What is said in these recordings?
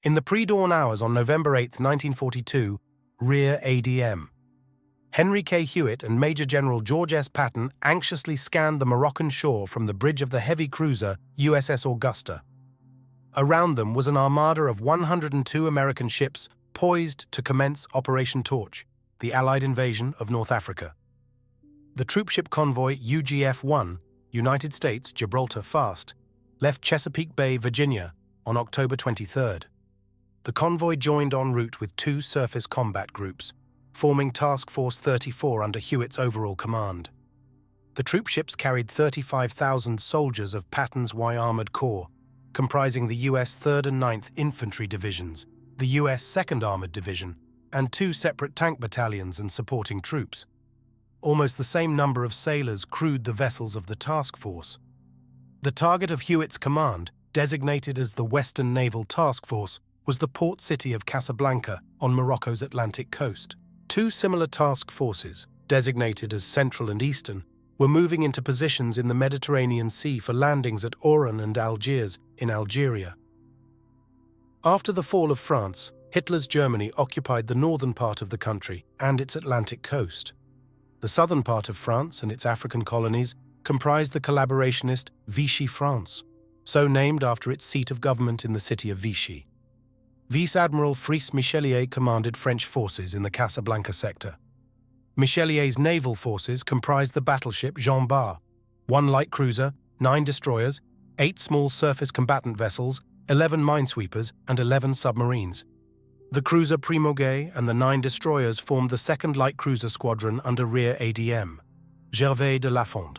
In the pre-dawn hours on November 8, 1942, Rear ADM. Henry K. Hewitt and Major General George S. Patton anxiously scanned the Moroccan shore from the bridge of the heavy cruiser USS Augusta. Around them was an armada of 102 American ships poised to commence Operation Torch, the Allied invasion of North Africa. The troopship convoy UGF-1, United States Gibraltar Fast, left Chesapeake Bay, Virginia, on October 23rd. The convoy joined en route with two surface combat groups, forming Task Force 34 under Hewitt's overall command. The troopships carried 35,000 soldiers of Patton's Y Armored Corps, comprising the U.S. 3rd and 9th Infantry Divisions, the U.S. 2nd Armored Division, and two separate tank battalions and supporting troops. Almost the same number of sailors crewed the vessels of the task force. The target of Hewitt's command, designated as the Western Naval Task Force, was the port city of Casablanca on Morocco's Atlantic coast. Two similar task forces, designated as Central and Eastern, were moving into positions in the Mediterranean Sea for landings at Oran and Algiers in Algeria. After the fall of France, Hitler's Germany occupied the northern part of the country and its Atlantic coast. The southern part of France and its African colonies comprised the collaborationist Vichy France, so named after its seat of government in the city of Vichy. Vice-Admiral Frise Michelier commanded French forces in the Casablanca sector. Michelier's naval forces comprised the battleship Jean Bart, 1 light cruiser, 9 destroyers, 8 small surface combatant vessels, 11 minesweepers, and 11 submarines. The cruiser Primogay and the 9 destroyers formed the 2nd Light Cruiser Squadron under Rear ADM, Gervais de Lafond.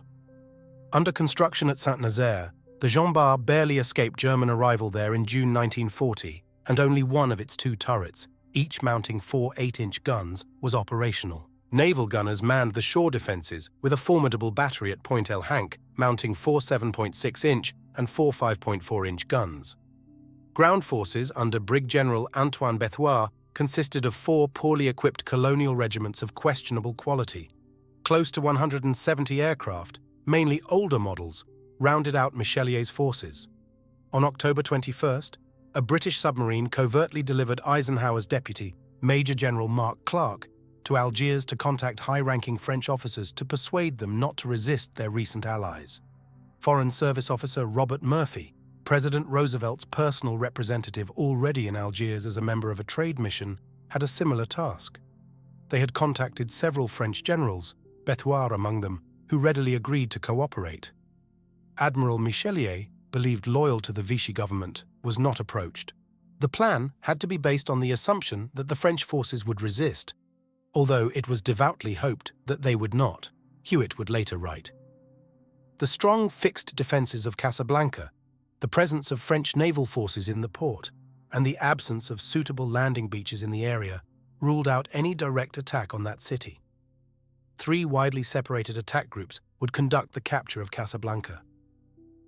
Under construction at Saint-Nazaire, the Jean Bart barely escaped German arrival there in June 1940, and only one of its 2 turrets, each mounting 4 8-inch guns, was operational. Naval gunners manned the shore defenses with a formidable battery at Point El Hank, mounting 4 7.6-inch and 4 5.4-inch guns. Ground forces under Brig General Antoine Bethoir consisted of 4 poorly equipped colonial regiments of questionable quality. Close to 170 aircraft, mainly older models, rounded out Michelier's forces. On October 21st, a British submarine covertly delivered Eisenhower's deputy, Major General Mark Clark, to Algiers to contact high-ranking French officers to persuade them not to resist their recent allies. Foreign Service Officer Robert Murphy, President Roosevelt's personal representative already in Algiers as a member of a trade mission, had a similar task. They had contacted several French generals, Bethoir among them, who readily agreed to cooperate. Admiral Michelier, believed loyal to the Vichy government, was not approached. The plan had to be based on the assumption that the French forces would resist, although it was devoutly hoped that they would not, Hewitt would later write. The strong fixed defenses of Casablanca, the presence of French naval forces in the port, and the absence of suitable landing beaches in the area ruled out any direct attack on that city. 3 widely separated attack groups would conduct the capture of Casablanca.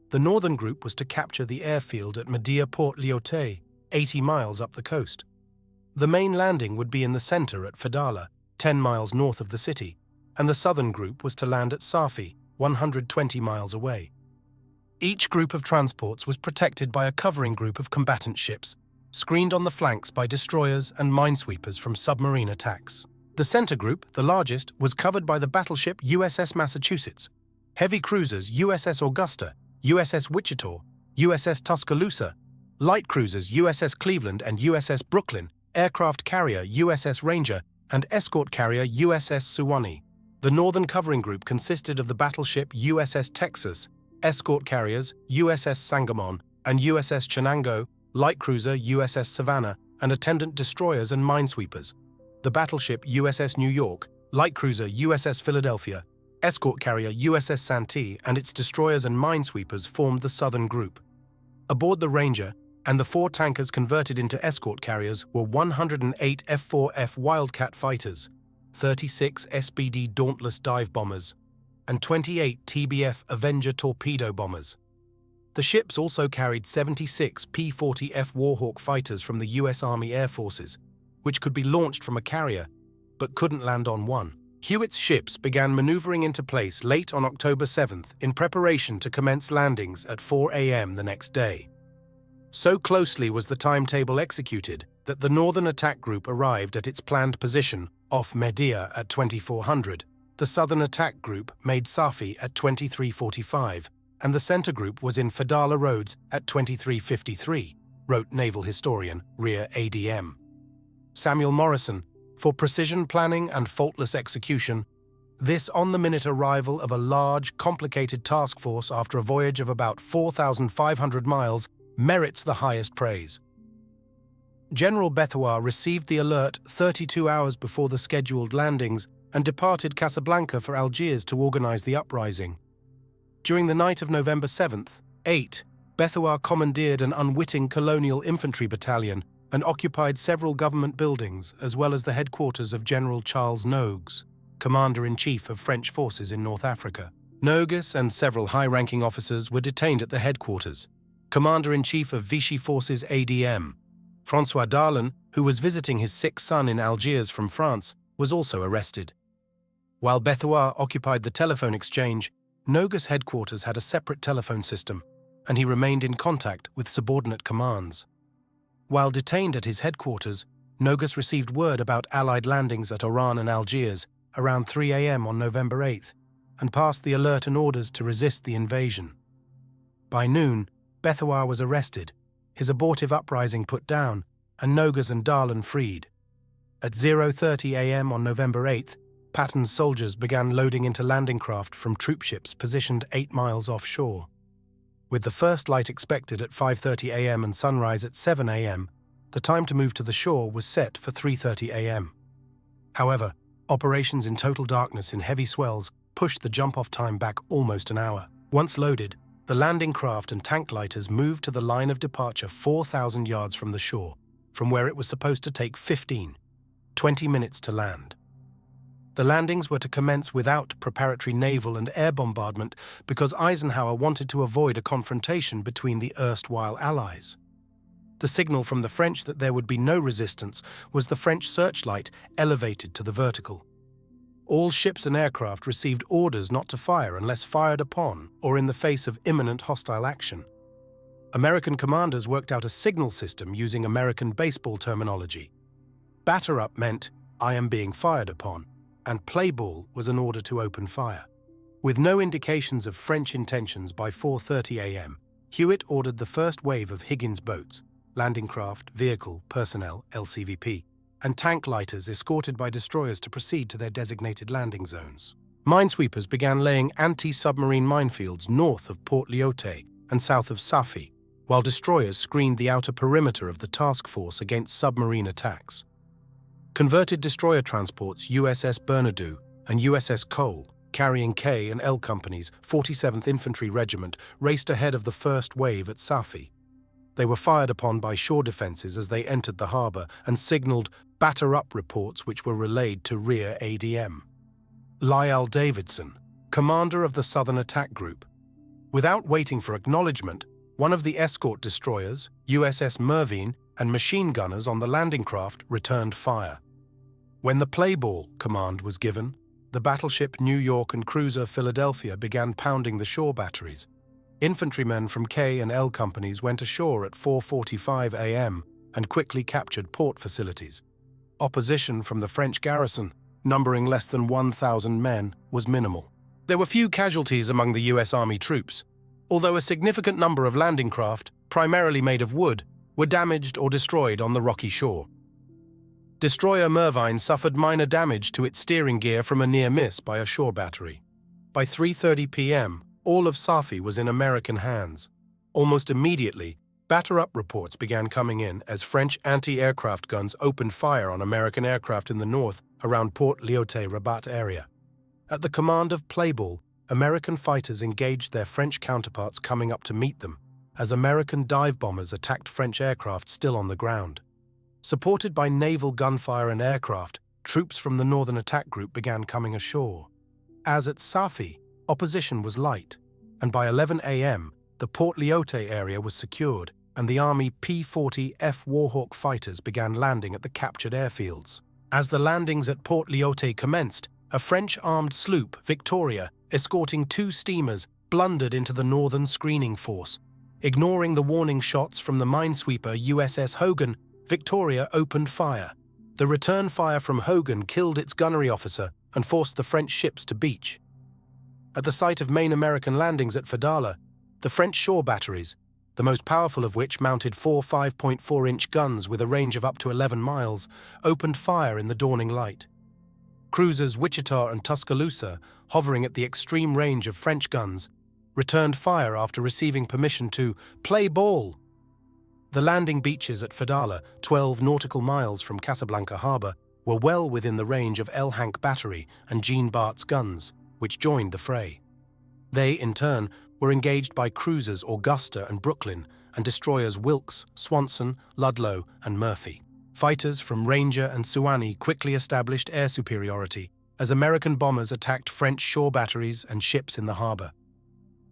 The northern group was to capture the airfield at Medea Port Lyautey, 80 miles up the coast. The main landing would be in the center at Fadala, 10 miles north of the city, and the southern group was to land at Safi, 120 miles away. Each group of transports was protected by a covering group of combatant ships, screened on the flanks by destroyers and minesweepers from submarine attacks. The center group, the largest, was covered by the battleship USS Massachusetts, heavy cruisers USS Augusta, USS Wichita, USS Tuscaloosa, light cruisers USS Cleveland and USS Brooklyn, aircraft carrier USS Ranger, and escort carrier USS Suwannee. The northern covering group consisted of the battleship USS Texas, escort carriers USS Sangamon and USS Chenango, light cruiser USS Savannah, and attendant destroyers and minesweepers. The battleship USS New York, light cruiser USS Philadelphia, escort carrier USS Santee, and its destroyers and minesweepers formed the southern group. Aboard the Ranger and the 4 tankers converted into escort carriers were 108 F-4F Wildcat fighters, 36 SBD Dauntless dive bombers, and 28 TBF Avenger torpedo bombers. The ships also carried 76 P-40F Warhawk fighters from the U.S. Army Air Forces, which could be launched from a carrier, but couldn't land on one. Hewitt's ships began maneuvering into place late on October 7th in preparation to commence landings at 4 a.m. the next day. So closely was the timetable executed that the Northern Attack Group arrived at its planned position off Media at 2400, the Southern Attack Group made Safi at 2345, and the Center Group was in Fadala Roads at 2353, wrote naval historian Rear ADM. Samuel Morrison, for precision planning and faultless execution, this on-the-minute arrival of a large, complicated task force after a voyage of about 4,500 miles merits the highest praise. General Bethoir received the alert 32 hours before the scheduled landings and departed Casablanca for Algiers to organize the uprising. During the night of November 7th, 8, Bethoir commandeered an unwitting colonial infantry battalion and occupied several government buildings, as well as the headquarters of General Charles Nogues, Commander-in-Chief of French forces in North Africa. Nogues and several high-ranking officers were detained at the headquarters. Commander-in-Chief of Vichy Forces ADM, François Darlan, who was visiting his sick son in Algiers from France, was also arrested. While Bethoir occupied the telephone exchange, Nogues' headquarters had a separate telephone system, and he remained in contact with subordinate commands. While detained at his headquarters, Nogues received word about Allied landings at Oran and Algiers around 3 a.m. on November 8th, and passed the alert and orders to resist the invasion. By noon, Bethoir was arrested, his abortive uprising put down, and Nogues and Darlan freed. At 0:30 a.m. on November 8th, Patton's soldiers began loading into landing craft from troopships positioned 8 miles offshore. With the first light expected at 5:30 a.m. and sunrise at 7 a.m., the time to move to the shore was set for 3:30 a.m. However, operations in total darkness in heavy swells pushed the jump-off time back almost an hour. Once loaded, the landing craft and tank lighters moved to the line of departure 4,000 yards from the shore, from where it was supposed to take 20 minutes to land. The landings were to commence without preparatory naval and air bombardment because Eisenhower wanted to avoid a confrontation between the erstwhile Allies. The signal from the French that there would be no resistance was the French searchlight elevated to the vertical. All ships and aircraft received orders not to fire unless fired upon or in the face of imminent hostile action. American commanders worked out a signal system using American baseball terminology. Batter up meant, "I am being fired upon," and play ball was an order to open fire. With no indications of French intentions by 4:30 a.m., Hewitt ordered the first wave of Higgins boats, landing craft, vehicle, personnel, LCVP, and tank lighters escorted by destroyers to proceed to their designated landing zones. Minesweepers began laying anti-submarine minefields north of Port Lyautey and south of Safi, while destroyers screened the outer perimeter of the task force against submarine attacks. Converted destroyer transports USS Bernadou and USS Cole, carrying K and L Companies, 47th Infantry Regiment, raced ahead of the first wave at Safi. They were fired upon by shore defenses as they entered the harbour and signalled batter-up reports which were relayed to Rear ADM. Lyall Davidson, commander of the Southern Attack Group. Without waiting for acknowledgement, one of the escort destroyers, USS Mervyn, and machine gunners on the landing craft returned fire. When the playball command was given, the battleship New York and cruiser Philadelphia began pounding the shore batteries. Infantrymen from K and L companies went ashore at 4:45 a.m. and quickly captured port facilities. Opposition from the French garrison, numbering less than 1,000 men, was minimal. There were few casualties among the U.S. Army troops, although a significant number of landing craft, primarily made of wood, were damaged or destroyed on the rocky shore. Destroyer Mervyn suffered minor damage to its steering gear from a near miss by a shore battery. By 3:30 p.m., all of Safi was in American hands. Almost immediately, batter-up reports began coming in as French anti-aircraft guns opened fire on American aircraft in the north around Port Lyautey-Rabat area. At the command of Playball, American fighters engaged their French counterparts coming up to meet them, as American dive bombers attacked French aircraft still on the ground. Supported by naval gunfire and aircraft, troops from the Northern Attack Group began coming ashore. As at Safi, opposition was light, and by 11 a.m., the Port Lyautey area was secured, and the Army P-40F Warhawk fighters began landing at the captured airfields. As the landings at Port Lyautey commenced, a French armed sloop, Victoria, escorting 2 steamers, blundered into the northern screening force. Ignoring the warning shots from the minesweeper USS Hogan, Victoria opened fire. The return fire from Hogan killed its gunnery officer and forced the French ships to beach. At the site of main American landings at Fedala, the French shore batteries, the most powerful of which mounted 4 5.4-inch guns with a range of up to 11 miles, opened fire in the dawning light. Cruisers Wichita and Tuscaloosa, hovering at the extreme range of French guns, returned fire after receiving permission to play ball. The landing beaches at Fedala, 12 nautical miles from Casablanca Harbor, were well within the range of El Hank Battery and Jean Bart's guns, which joined the fray. They, in turn, were engaged by cruisers Augusta and Brooklyn and destroyers Wilkes, Swanson, Ludlow, and Murphy. Fighters from Ranger and Suwannee quickly established air superiority as American bombers attacked French shore batteries and ships in the harbor.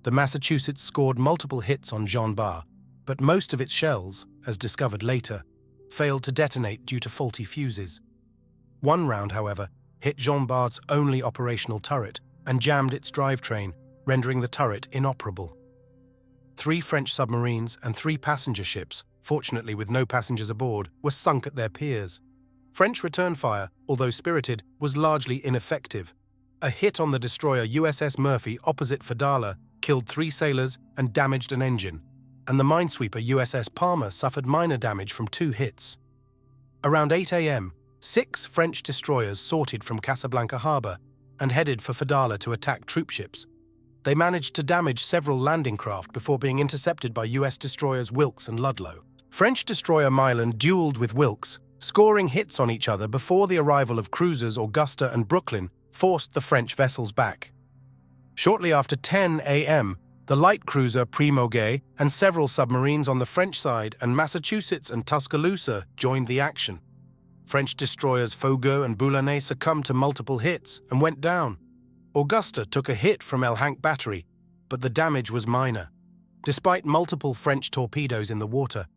The Massachusetts scored multiple hits on Jean Bart, but most of its shells, as discovered later, failed to detonate due to faulty fuses. One round, however, hit Jean Bart's only operational turret and jammed its drivetrain, rendering the turret inoperable. 3 French submarines and 3 passenger ships, fortunately with no passengers aboard, were sunk at their piers. French return fire, although spirited, was largely ineffective. A hit on the destroyer USS Murphy opposite Fedala killed 3 sailors and damaged an engine, and the minesweeper USS Palmer suffered minor damage from 2 hits. Around 8 a.m., 6 French destroyers sorted from Casablanca Harbor and headed for Fedala to attack troopships. They managed to damage several landing craft before being intercepted by U.S. destroyers Wilkes and Ludlow. French destroyer Milan dueled with Wilkes, scoring hits on each other before the arrival of cruisers Augusta and Brooklyn forced the French vessels back. Shortly after 10 a.m., the light cruiser Primogay and several submarines on the French side and Massachusetts and Tuscaloosa joined the action. French destroyers Fogo and Boulonnais succumbed to multiple hits and went down. Augusta took a hit from El Hank Battery, but the damage was minor. Despite multiple French torpedoes in the water,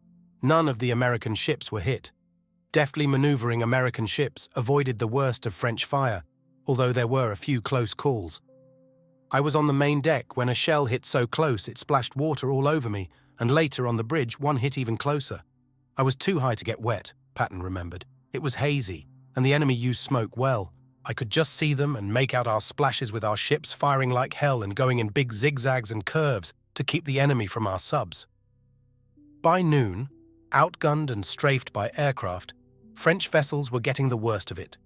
none of the American ships were hit. Deftly maneuvering American ships avoided the worst of French fire, although there were a few close calls. I was on the main deck when a shell hit so close it splashed water all over me, and later on the bridge one hit even closer. I was too high to get wet, Patton remembered. It was hazy, and the enemy used smoke well. I could just see them and make out our splashes with our ships firing like hell and going in big zigzags and curves to keep the enemy from our subs. By noon, outgunned and strafed by aircraft, French vessels were getting the worst of it.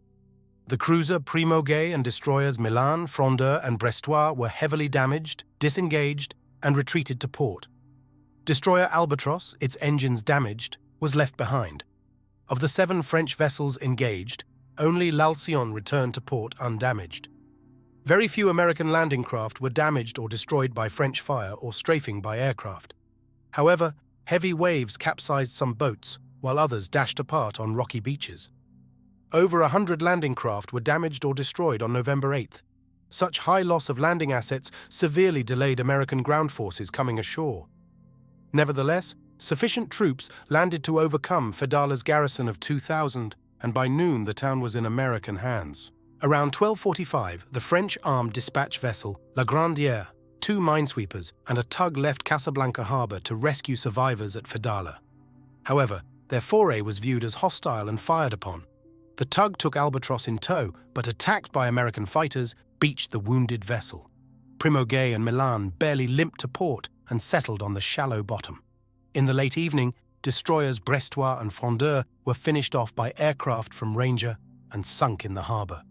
The cruiser Primogay and destroyers Milan, Frondeur, and Brestois were heavily damaged, disengaged, and retreated to port. Destroyer Albatross, its engines damaged, was left behind. Of the 7 French vessels engaged, only l'Alcyon returned to port undamaged. Very few American landing craft were damaged or destroyed by French fire or strafing by aircraft. However, heavy waves capsized some boats, while others dashed apart on rocky beaches. Over 100 landing craft were damaged or destroyed on November 8th. Such high loss of landing assets severely delayed American ground forces coming ashore. Nevertheless, sufficient troops landed to overcome Fedala's garrison of 2,000, and by noon the town was in American hands. Around 12:45, the French armed dispatch vessel La Grandière, 2 minesweepers, and a tug left Casablanca Harbor to rescue survivors at Fedala. However, their foray was viewed as hostile and fired upon. The tug took Albatross in tow, but attacked by American fighters, beached the wounded vessel. Primogay and Milan barely limped to port and settled on the shallow bottom. In the late evening, destroyers Brestois and Frondeur were finished off by aircraft from Ranger and sunk in the harbor.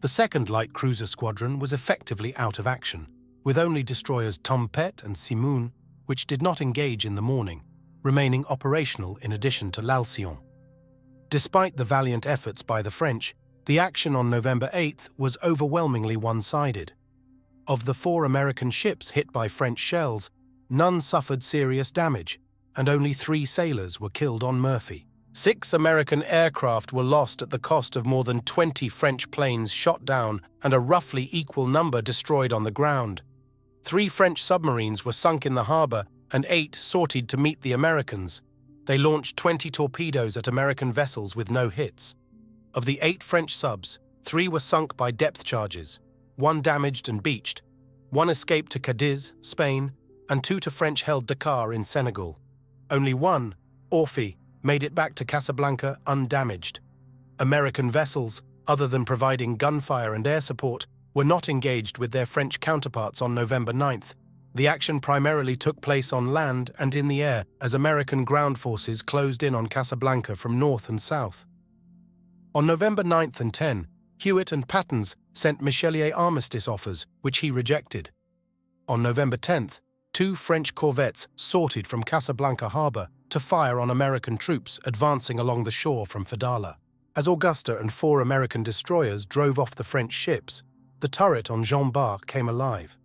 The 2nd Light Cruiser Squadron was effectively out of action, with only destroyers Tempête and Simoun, which did not engage in the morning, remaining operational in addition to l'Alcyon. Despite the valiant efforts by the French, the action on November 8th was overwhelmingly one-sided. Of the 4 American ships hit by French shells, none suffered serious damage, and only 3 sailors were killed on Murphy. 6 American aircraft were lost at the cost of more than 20 French planes shot down and a roughly equal number destroyed on the ground. 3 French submarines were sunk in the harbor and 8 sortied to meet the Americans. They launched 20 torpedoes at American vessels with no hits. Of the 8 French subs, 3 were sunk by depth charges, 1 damaged and beached, 1 escaped to Cadiz, Spain, and 2 to French-held Dakar in Senegal. Only 1, Orphy, made it back to Casablanca undamaged. American vessels, other than providing gunfire and air support, were not engaged with their French counterparts on November 9th. The action primarily took place on land and in the air as American ground forces closed in on Casablanca from north and south. On November 9th and 10, Hewitt and Pattons sent Michelier armistice offers, which he rejected. On November 10th, 2 French corvettes sorted from Casablanca harbor to fire on American troops advancing along the shore from Fadala. As Augusta and 4 American destroyers drove off the French ships, the turret on Jean Bart came alive.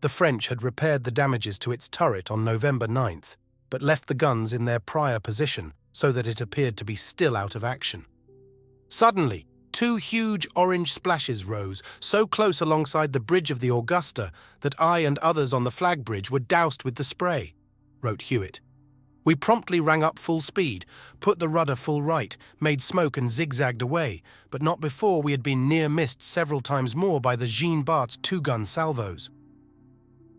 The French had repaired the damages to its turret on November 9th, but left the guns in their prior position so that it appeared to be still out of action. Suddenly, 2 huge orange splashes rose so close alongside the bridge of the Augusta that I and others on the flag bridge were doused with the spray, wrote Hewitt. We promptly rang up full speed, put the rudder full right, made smoke and zigzagged away, but not before we had been near missed several times more by the Jean Bart's 2-gun salvos.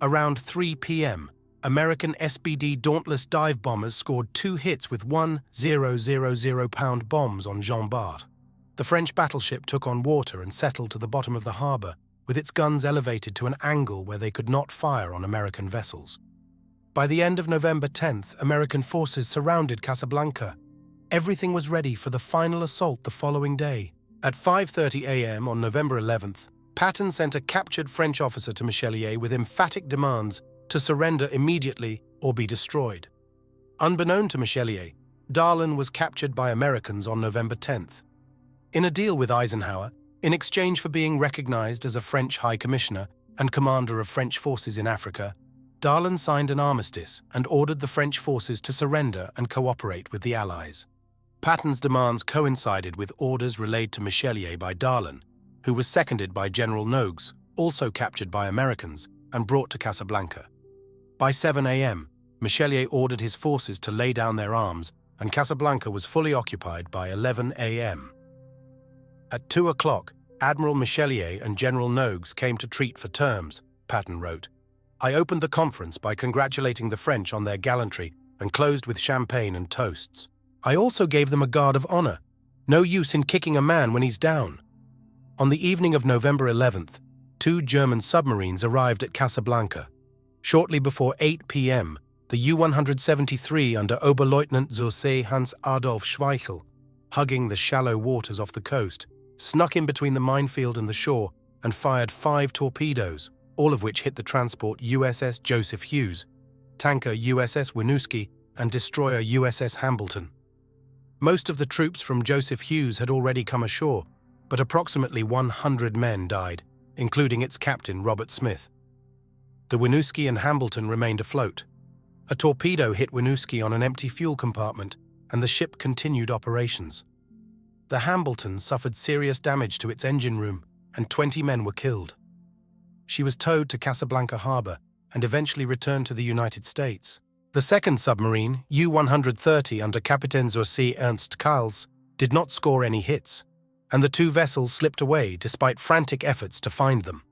Around 3 p.m., American SBD Dauntless dive bombers scored 2 hits with 1,000-pound bombs on Jean Bart. The French battleship took on water and settled to the bottom of the harbor, with its guns elevated to an angle where they could not fire on American vessels. By the end of November 10th, American forces surrounded Casablanca. Everything was ready for the final assault the following day. At 5:30 a.m. on November 11th, Patton sent a captured French officer to Michelier with emphatic demands to surrender immediately or be destroyed. Unbeknown to Michelier, Darlan was captured by Americans on November 10th. In a deal with Eisenhower, in exchange for being recognized as a French High Commissioner and commander of French forces in Africa, Darlan signed an armistice and ordered the French forces to surrender and cooperate with the Allies. Patton's demands coincided with orders relayed to Michelier by Darlan, who was seconded by General Nogues, also captured by Americans, and brought to Casablanca. By 7 a.m., Michelier ordered his forces to lay down their arms, and Casablanca was fully occupied by 11 a.m. At 2 o'clock, Admiral Michelier and General Nogues came to treat for terms, Patton wrote. I opened the conference by congratulating the French on their gallantry and closed with champagne and toasts. I also gave them a guard of honor. No use in kicking a man when he's down. On the evening of November 11th, 2 German submarines arrived at Casablanca. Shortly before 8 p.m., the U-173 under Oberleutnant zur See Hans Adolf Schweichel, hugging the shallow waters off the coast, snuck in between the minefield and the shore and fired 5 torpedoes, all of which hit the transport USS Joseph Hughes, tanker USS Winooski, and destroyer USS Hambleton. Most of the troops from Joseph Hughes had already come ashore, but approximately 100 men died, including its captain Robert Smith. The Winooski and Hambleton remained afloat. A torpedo hit Winooski on an empty fuel compartment, and the ship continued operations. The Hambleton suffered serious damage to its engine room, and 20 men were killed. She was towed to Casablanca harbor and eventually returned to the United States. The second submarine, U-130 under Captain zur See Ernst Kals, did not score any hits, and the 2 vessels slipped away despite frantic efforts to find them.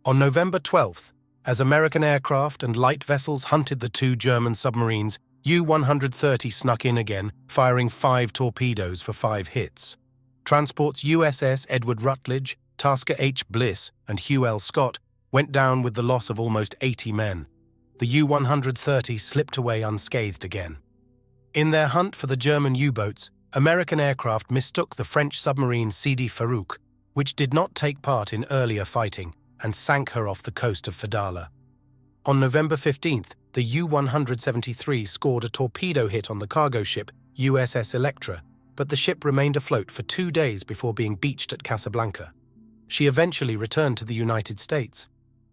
On November 12th, as American aircraft and light vessels hunted the 2 German submarines, U-130 snuck in again, firing 5 torpedoes for 5 hits. Transports USS Edward Rutledge, Tasker H. Bliss, and Hugh L. Scott went down with the loss of almost 80 men. The U-130 slipped away unscathed again. In their hunt for the German U-boats, American aircraft mistook the French submarine Sidi Farouk, which did not take part in earlier fighting, and sank her off the coast of Fadala. On November 15th, the U-173 scored a torpedo hit on the cargo ship USS Electra, but the ship remained afloat for 2 days before being beached at Casablanca. She eventually returned to the United States.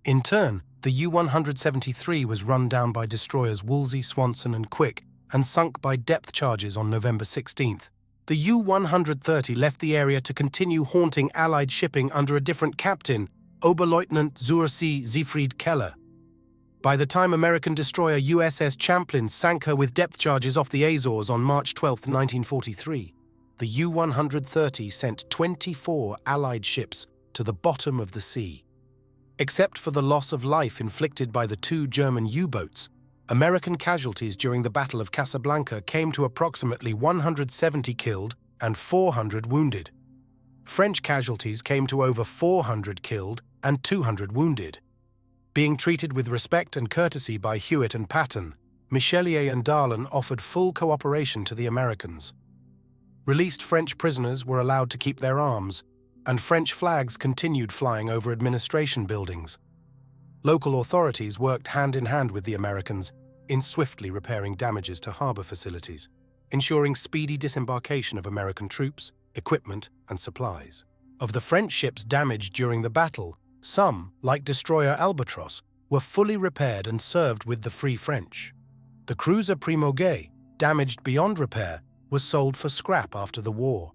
In turn, the U-173 was run down by destroyers Woolsey, Swanson, and Quick, and sunk by depth charges on November 16th. The U-130 left the area to continue haunting Allied shipping under a different captain, Oberleutnant zur See Siegfried Keller. By the time American destroyer USS Champlain sank her with depth charges off the Azores on March 12, 1943, the U-130 sent 24 Allied ships to the bottom of the sea. Except for the loss of life inflicted by the 2 German U-boats, American casualties during the Battle of Casablanca came to approximately 170 killed and 400 wounded. French casualties came to over 400 killed and 200 wounded. Being treated with respect and courtesy by Hewitt and Patton, Michelier and Darlan offered full cooperation to the Americans. Released French prisoners were allowed to keep their arms, and French flags continued flying over administration buildings. Local authorities worked hand in hand with the Americans in swiftly repairing damages to harbor facilities, ensuring speedy disembarkation of American troops, equipment, and supplies. Of the French ships damaged during the battle, some, like destroyer Albatross, were fully repaired and served with the Free French. The cruiser Primauguet, damaged beyond repair, was sold for scrap after the war.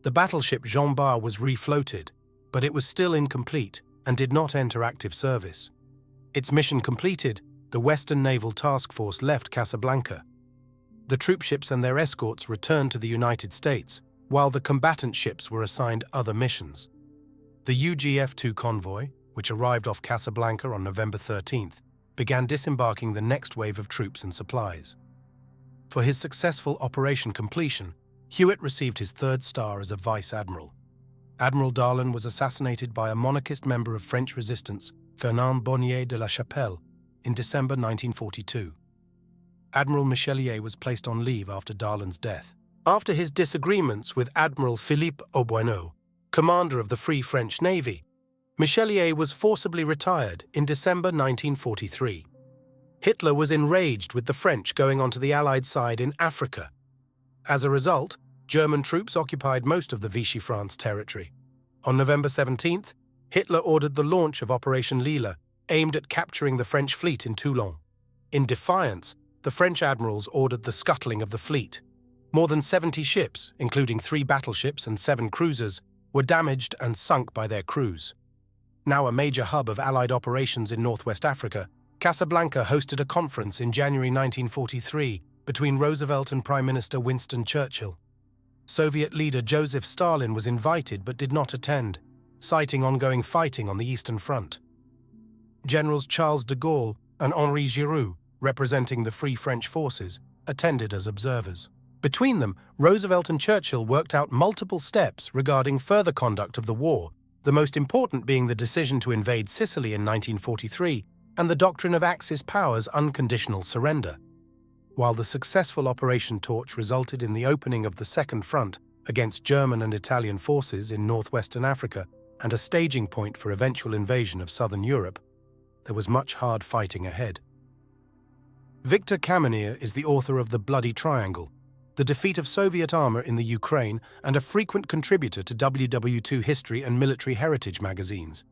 The battleship Jean Bart was refloated, but it was still incomplete and did not enter active service. Its mission completed, the Western Naval Task Force left Casablanca. The troopships and their escorts returned to the United States, while the combatant ships were assigned other missions. The WW2 convoy, which arrived off Casablanca on November 13th, began disembarking the next wave of troops and supplies. For his successful operation completion, Hewitt received his 3rd star as a vice admiral. Admiral Darlan was assassinated by a monarchist member of French resistance, Fernand Bonnier de la Chapelle, in December 1942. Admiral Michelier was placed on leave after Darlan's death. After his disagreements with Admiral Philippe Auboineau, commander of the Free French Navy, Michelier was forcibly retired in December 1943. Hitler was enraged with the French going onto the Allied side in Africa. As a result, German troops occupied most of the Vichy France territory. On November 17th, Hitler ordered the launch of Operation Lila, aimed at capturing the French fleet in Toulon. In defiance, the French admirals ordered the scuttling of the fleet. More than 70 ships, including 3 battleships and 7 cruisers, were damaged and sunk by their crews. Now a major hub of Allied operations in Northwest Africa, Casablanca hosted a conference in January 1943 between Roosevelt and Prime Minister Winston Churchill. Soviet leader Joseph Stalin was invited but did not attend, citing ongoing fighting on the Eastern Front. Generals Charles de Gaulle and Henri Giroux, representing the Free French forces, attended as observers. Between them, Roosevelt and Churchill worked out multiple steps regarding further conduct of the war, the most important being the decision to invade Sicily in 1943 and the doctrine of Axis powers' unconditional surrender. While the successful Operation Torch resulted in the opening of the Second Front against German and Italian forces in northwestern Africa and a staging point for eventual invasion of southern Europe, there was much hard fighting ahead. Victor Kameneer is the author of The Bloody Triangle, the defeat of Soviet armor in the Ukraine, and a frequent contributor to WW2 history and military heritage magazines.